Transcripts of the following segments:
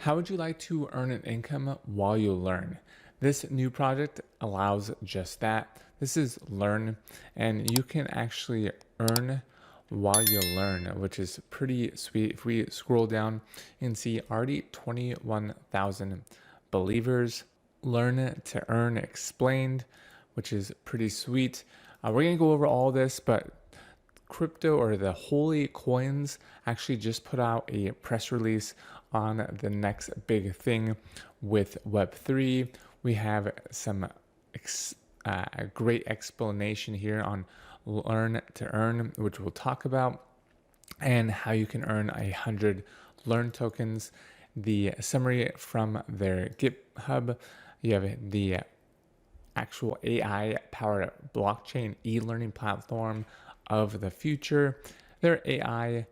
How would you like to earn an income while you learn? This new project allows just that. This is Learn, and you can actually earn while you learn, which is pretty sweet. If we scroll down and see already 21,000 believers, Learn to Earn explained, which is pretty sweet. We're going to go over all this, but crypto or the holy coins actually just put out a press release on the next big thing with Web3. We have some great explanation here on Learn to Earn, which we'll talk about, and how you can earn 100 Learn tokens. The summary from their GitHub, you have the actual AI powered blockchain e-learning platform of the future, their AI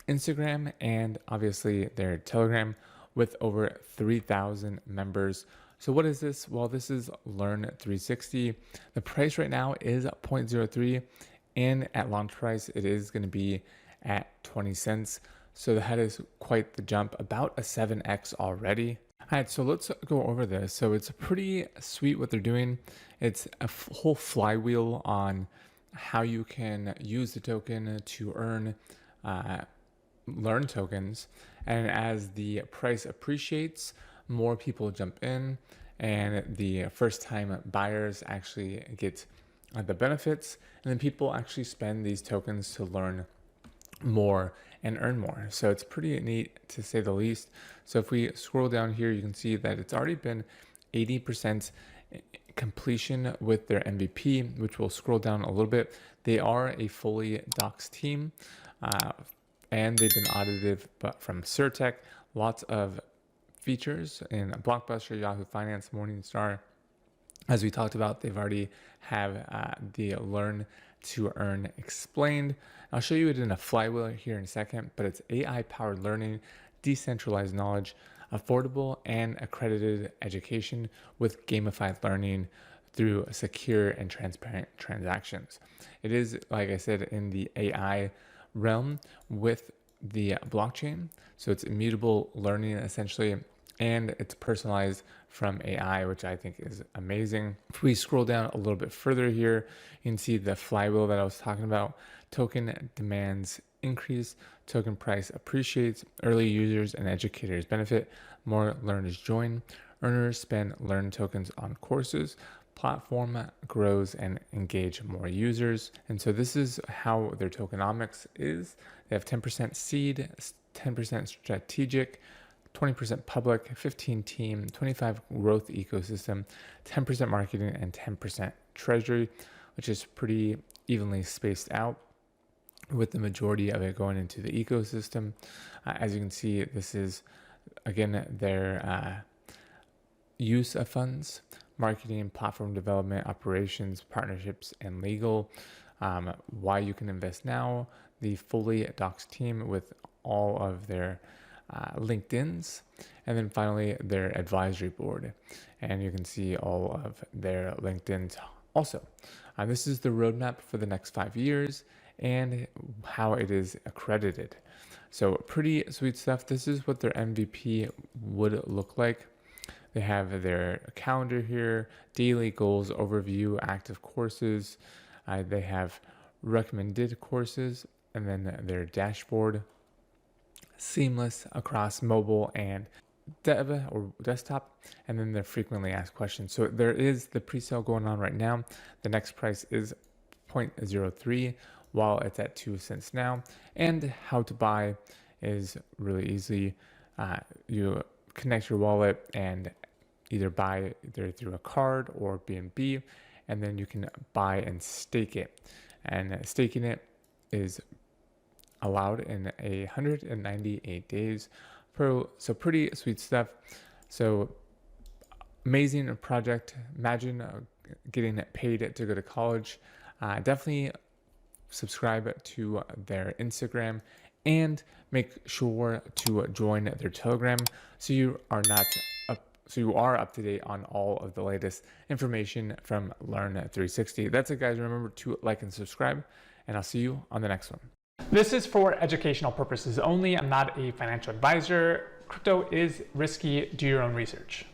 Instagram, and obviously their Telegram with over 3,000 members. So what is this? Well, this is Lern360. The price right now is 0.03, and at launch price, it is going to be at 20 cents. So that is quite the jump, about a 7x already. All right, so let's go over this. So it's pretty sweet what they're doing. It's a whole flywheel on how you can use the token to earn Learn tokens. And as the price appreciates, more people jump in, and the first time buyers actually get the benefits, and then people actually spend these tokens to learn more and earn more. So it's pretty neat to say the least. So if we scroll down here, you can see that it's already been 80% completion with their MVP, which we'll scroll down a little bit. They are a fully doxed team, and they've been audited but from Surtech. Lots of features in Blockbuster, Yahoo Finance, Morningstar. As we talked about, they've already have the Learn to Earn explained. I'll show you it in a flywheel here in a second, but it's AI-powered learning, decentralized knowledge, affordable and accredited education with gamified learning through secure and transparent transactions. It is, like I said, in the AI realm with the blockchain. So it's immutable learning essentially, and it's personalized from AI, which I think is amazing. If we scroll down a little bit further here, you can see the flywheel that I was talking about. Token demands increase, token price appreciates, early users and educators benefit, more learners join, earners spend Learn tokens on courses, platform grows and engage more users. And so this is how their tokenomics is. They have 10% seed, 10% strategic, 20% public, 15 team, 25 growth ecosystem, 10% marketing, and 10% treasury, which is pretty evenly spaced out, with the majority of it going into the ecosystem. As you can see, this is, again, their use of funds, marketing, platform development, operations, partnerships, and legal. Why you can invest now, the fully doxed team with all of their LinkedIns, and then finally their advisory board. And you can see all of their LinkedIns also. This is the roadmap for the next 5 years and how it is accredited. So pretty sweet stuff. This is what their MVP would look like. They have their calendar here, daily goals overview, active courses. They have recommended courses, and then their dashboard, seamless across mobile and dev or desktop, and then the frequently asked questions. So there is the pre-sale going on right now. The next price is 0.03 while it's at 2 cents now. And how to buy is really easy. You connect your wallet and either buy either through a card or BNB, and then you can buy and stake it. And staking it is allowed in 198 days. So pretty sweet stuff. So amazing project. Imagine getting paid to go to college. Definitely subscribe to their Instagram and make sure to join their Telegram so you are up to date on all of the latest information from Lern360. That's it, guys. Remember to like and subscribe, and I'll see you on the next one. This is for educational purposes only. I'm not a financial advisor. Crypto is risky. Do your own research.